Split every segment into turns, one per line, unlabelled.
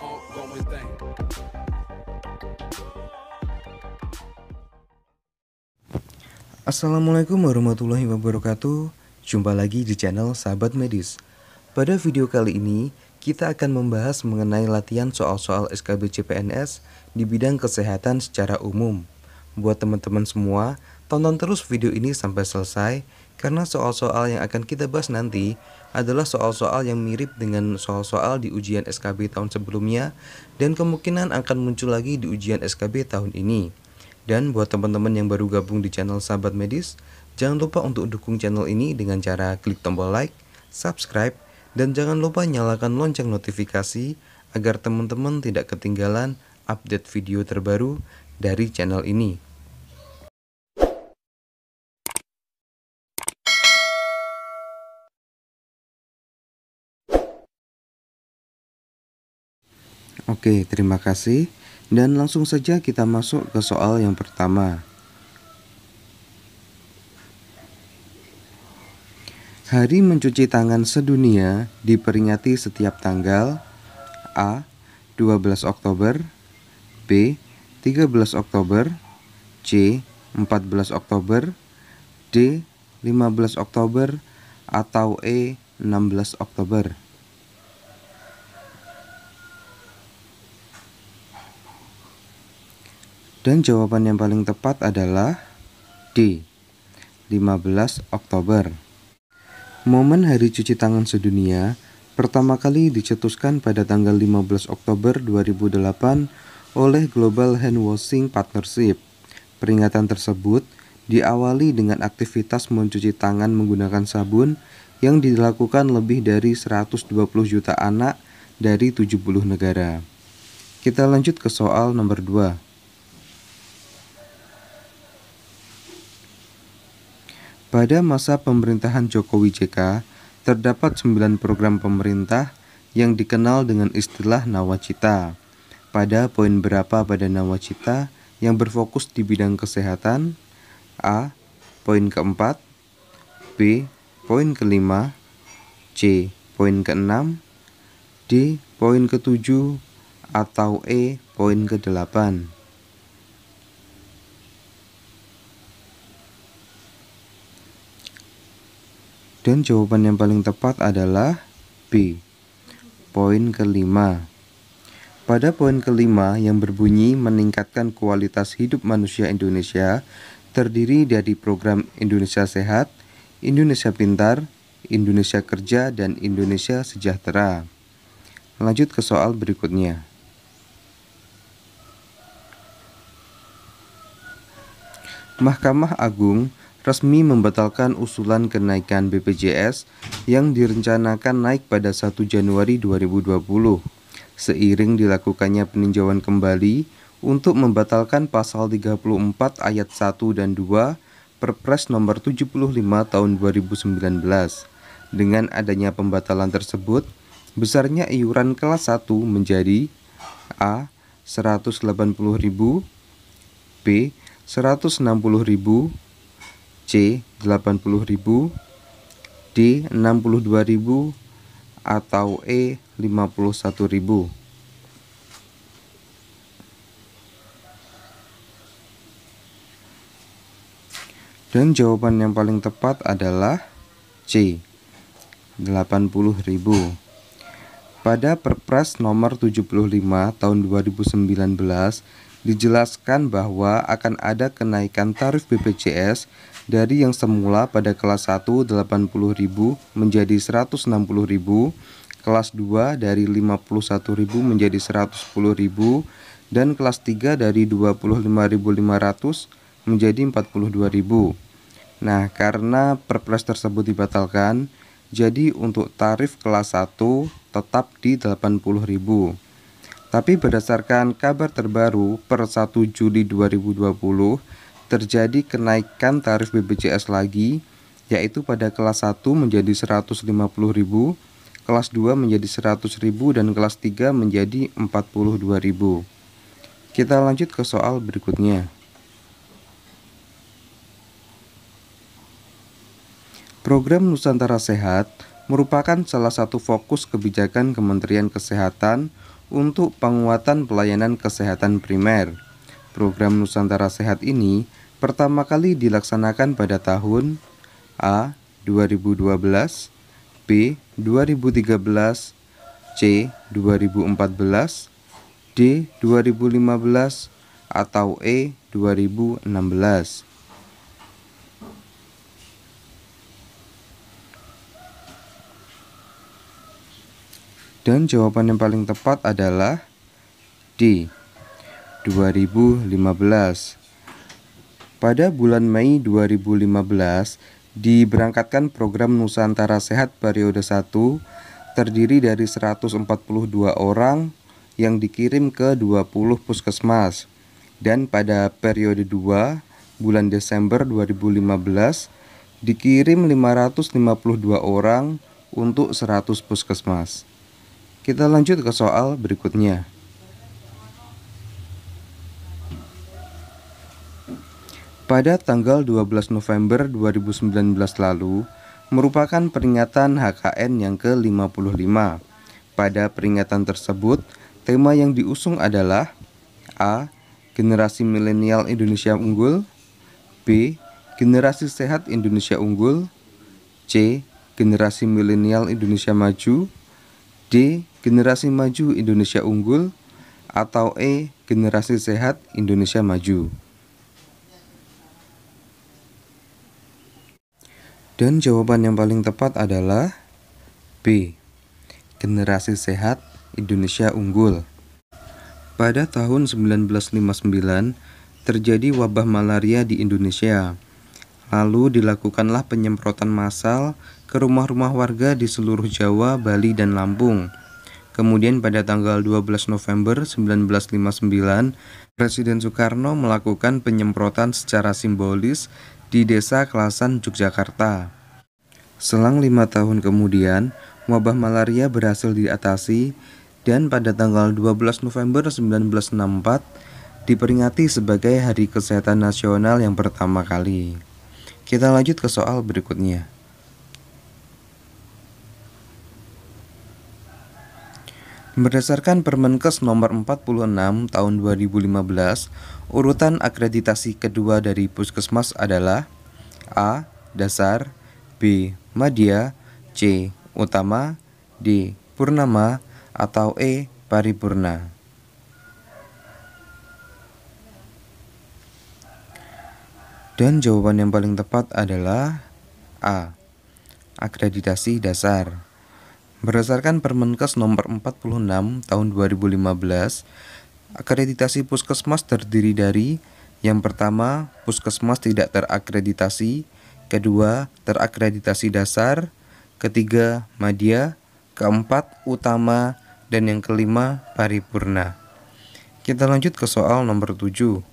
ongoing thing.
Assalamualaikum warahmatullahi wabarakatuh. Jumpa lagi di channel Sahabat Medis. Pada video kali ini, kita akan membahas mengenai latihan soal-soal SKB CPNS di bidang kesehatan secara umum. Buat teman-teman semua, tonton terus video ini sampai selesai, karena soal-soal yang akan kita bahas nanti adalah soal-soal yang mirip dengan soal-soal di ujian SKB tahun sebelumnya, dan kemungkinan akan muncul lagi di ujian SKB tahun ini. Dan buat teman-teman yang baru gabung di channel Sahabat Medis, jangan lupa untuk dukung channel ini dengan cara klik tombol like, subscribe, dan jangan lupa nyalakan lonceng notifikasi agar teman-teman tidak ketinggalan update video terbaru dari channel ini. Oke, terima kasih. Dan langsung saja kita masuk ke soal yang pertama. Hari mencuci tangan sedunia diperingati setiap tanggal A. 12 Oktober, B. 13 Oktober, C. 14 Oktober, D. 15 Oktober, atau E. 16 Oktober. Dan jawaban yang paling tepat adalah D. 15 Oktober. Momen Hari Cuci Tangan Sedunia pertama kali dicetuskan pada tanggal 15 Oktober 2008 oleh Global Hand Washing Partnership. Peringatan tersebut diawali dengan aktivitas mencuci tangan menggunakan sabun yang dilakukan lebih dari 120 juta anak dari 70 negara. Kita lanjut ke soal nomor 2. Pada masa pemerintahan Jokowi JK, terdapat 9 program pemerintah yang dikenal dengan istilah Nawacita. Pada poin berapa pada Nawacita yang berfokus di bidang kesehatan? A. Poin keempat, B. Poin kelima, C. Poin keenam, D. Poin ketujuh, atau E. Poin kedelapan. Dan jawaban yang paling tepat adalah B. Poin kelima. Pada poin kelima yang berbunyi meningkatkan kualitas hidup manusia Indonesia, terdiri dari program Indonesia Sehat, Indonesia Pintar, Indonesia Kerja, dan Indonesia Sejahtera. Lanjut ke soal berikutnya. Mahkamah Agung resmi membatalkan usulan kenaikan BPJS yang direncanakan naik pada 1 Januari 2020, seiring dilakukannya peninjauan kembali untuk membatalkan pasal 34 ayat 1 dan 2 Perpres nomor 75 tahun 2019. Dengan adanya pembatalan tersebut, besarnya iuran kelas 1 menjadi A. 180.000, B. 160.000, C. 80.000, D. 62.000, atau E. 51.000. Dan jawaban yang paling tepat adalah C. 80.000. Pada Perpres nomor 75 tahun 2019 dijelaskan bahwa akan ada kenaikan tarif BPJS dari yang semula pada kelas 1 80.000 menjadi 160.000, kelas 2 dari 51.000 menjadi 110.000, dan kelas 3 dari 25.500 menjadi 42.000. Nah, karena Perpres tersebut dibatalkan, jadi untuk tarif kelas 1 tetap di 80.000. Tapi berdasarkan kabar terbaru per 1 Juli 2020, terjadi kenaikan tarif BPJS lagi, yaitu pada kelas 1 menjadi 150.000, kelas 2 menjadi 100.000, dan kelas 3 menjadi 42.000. Kita lanjut ke soal berikutnya. Program Nusantara Sehat merupakan salah satu fokus kebijakan Kementerian Kesehatan untuk penguatan pelayanan kesehatan primer. Program Nusantara Sehat ini pertama kali dilaksanakan pada tahun A. 2012, B. 2013, C. 2014, D. 2015, atau E. 2016. Dan jawaban yang paling tepat adalah D. 2015. Pada bulan Mei 2015 diberangkatkan program Nusantara Sehat periode 1 terdiri dari 142 orang yang dikirim ke 20 puskesmas. Dan pada periode 2 bulan Desember 2015 dikirim 552 orang untuk 100 puskesmas. Kita lanjut ke soal berikutnya. Pada tanggal 12 November 2019 lalu merupakan peringatan HKN yang ke-55. Pada peringatan tersebut, tema yang diusung adalah A. Generasi Milenial Indonesia Unggul, B. Generasi Sehat Indonesia Unggul, C. Generasi Milenial Indonesia Maju, D. Generasi Maju Indonesia Unggul, atau E. Generasi Sehat Indonesia Maju. Dan jawaban yang paling tepat adalah B. Generasi Sehat Indonesia Unggul. Pada tahun 1959 terjadi wabah malaria di Indonesia. Lalu dilakukanlah penyemprotan massal ke rumah-rumah warga di seluruh Jawa, Bali, dan Lampung. Kemudian pada tanggal 12 November 1959, Presiden Soekarno melakukan penyemprotan secara simbolis di Desa Kelasan, Yogyakarta. Selang 5 tahun kemudian, wabah malaria berhasil diatasi dan pada tanggal 12 November 1964 diperingati sebagai Hari Kesehatan Nasional yang pertama kali. Kita lanjut ke soal berikutnya. Berdasarkan Permenkes nomor 46 tahun 2015, urutan akreditasi kedua dari puskesmas adalah A. Dasar, B. Madya, C. Utama, D. Purnama, atau E. Paripurna. Dan jawaban yang paling tepat adalah A. Akreditasi dasar. Berdasarkan Permenkes nomor 46 tahun 2015, akreditasi puskesmas terdiri dari yang pertama, puskesmas tidak terakreditasi, kedua, terakreditasi dasar, ketiga, madya, keempat, utama, dan yang kelima, paripurna. Kita lanjut ke soal nomor 7.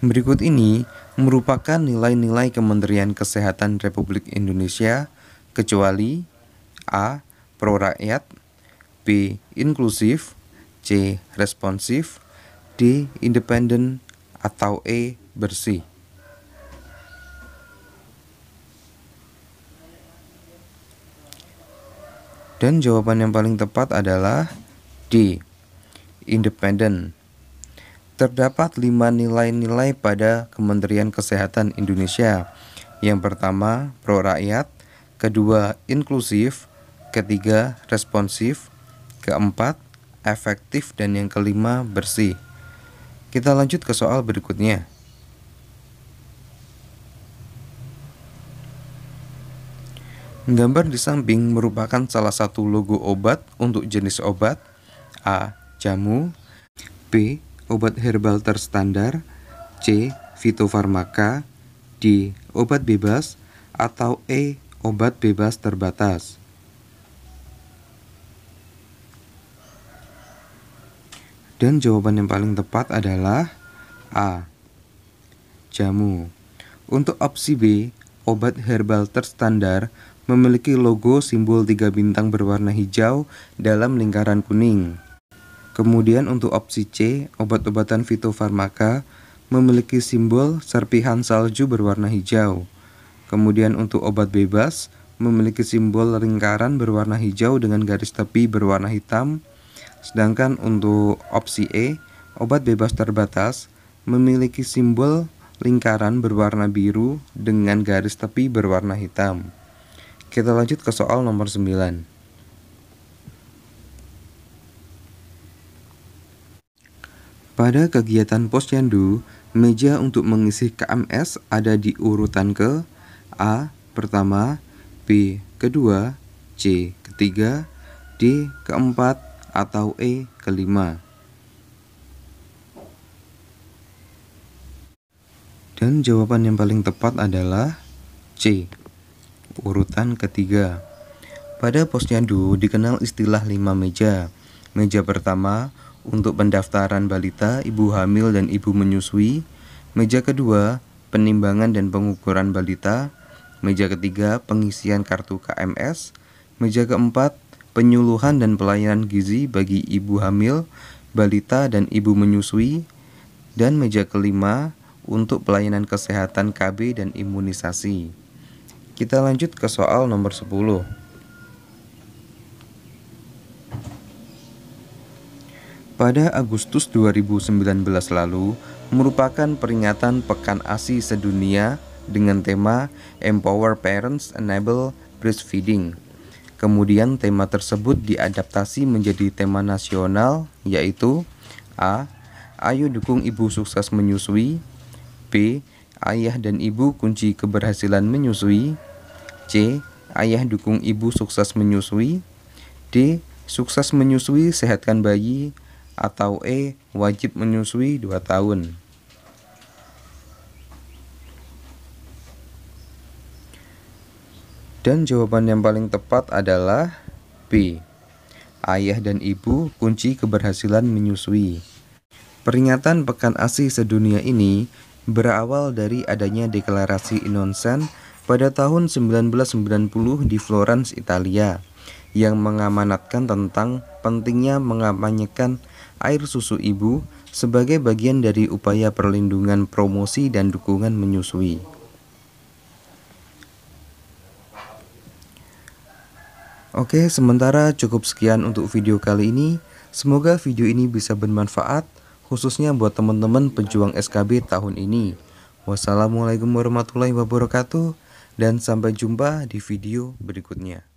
Berikut ini merupakan nilai-nilai Kementerian Kesehatan Republik Indonesia kecuali A. Pro-rakyat, B. Inklusif, C. Responsif, D. Independen, atau E. Bersih. Dan jawaban yang paling tepat adalah D. Independen. Terdapat 5 nilai-nilai pada Kementerian Kesehatan Indonesia. Yang pertama, pro-rakyat, kedua, inklusif, ketiga, responsif, keempat, efektif, dan yang kelima, bersih. Kita lanjut ke soal berikutnya. Gambar di samping merupakan salah satu logo obat untuk jenis obat A. Jamu, B. Obat herbal terstandar, C. Fitofarmaka, D. Obat bebas, atau E. Obat bebas terbatas. Dan jawaban yang paling tepat adalah A. Jamu. Untuk opsi B, obat herbal terstandar memiliki logo simbol 3 bintang berwarna hijau dalam lingkaran kuning. Kemudian untuk opsi C, obat-obatan fitofarmaka memiliki simbol serpihan salju berwarna hijau. Kemudian untuk obat bebas memiliki simbol lingkaran berwarna hijau dengan garis tepi berwarna hitam. Sedangkan untuk opsi E, obat bebas terbatas, memiliki simbol lingkaran berwarna biru dengan garis tepi berwarna hitam. Kita lanjut ke soal nomor 9. Pada kegiatan posyandu, meja untuk mengisi KMS ada di urutan ke A. Pertama, B. Kedua, C. Ketiga, D. Keempat, atau E. Kelima. Dan jawaban yang paling tepat adalah C. Urutan ketiga. Pada posyandu dikenal istilah 5 meja. Meja pertama untuk pendaftaran balita, ibu hamil, dan ibu menyusui. Meja kedua, penimbangan dan pengukuran balita. Meja ketiga, pengisian kartu KMS. Meja keempat, penyuluhan dan pelayanan gizi bagi ibu hamil, balita, dan ibu menyusui. Dan meja kelima, untuk pelayanan kesehatan KB dan imunisasi. Kita lanjut ke soal nomor 10. Pada Agustus 2019 lalu, merupakan peringatan Pekan ASI sedunia dengan tema Empower Parents Enable Breastfeeding. Kemudian tema tersebut diadaptasi menjadi tema nasional, yaitu A. Ayo dukung ibu sukses menyusui. B. Ayah dan ibu kunci keberhasilan menyusui. C. Ayah dukung ibu sukses menyusui. D. Sukses menyusui, sehatkan bayi. Atau E. Wajib menyusui 2 tahun. Dan jawaban yang paling tepat adalah B. Ayah dan ibu kunci keberhasilan menyusui. Peringatan Pekan ASI sedunia ini berawal dari adanya deklarasi Innocent pada tahun 1990 di Florence, Italia, yang mengamanatkan tentang pentingnya mengampanyekan air susu ibu sebagai bagian dari upaya perlindungan, promosi, dan dukungan menyusui. Oke, sementara cukup sekian untuk video kali ini. Semoga video ini bisa bermanfaat, khususnya buat teman-teman pejuang SKB tahun ini. Wassalamualaikum warahmatullahi wabarakatuh, dan sampai jumpa di video berikutnya.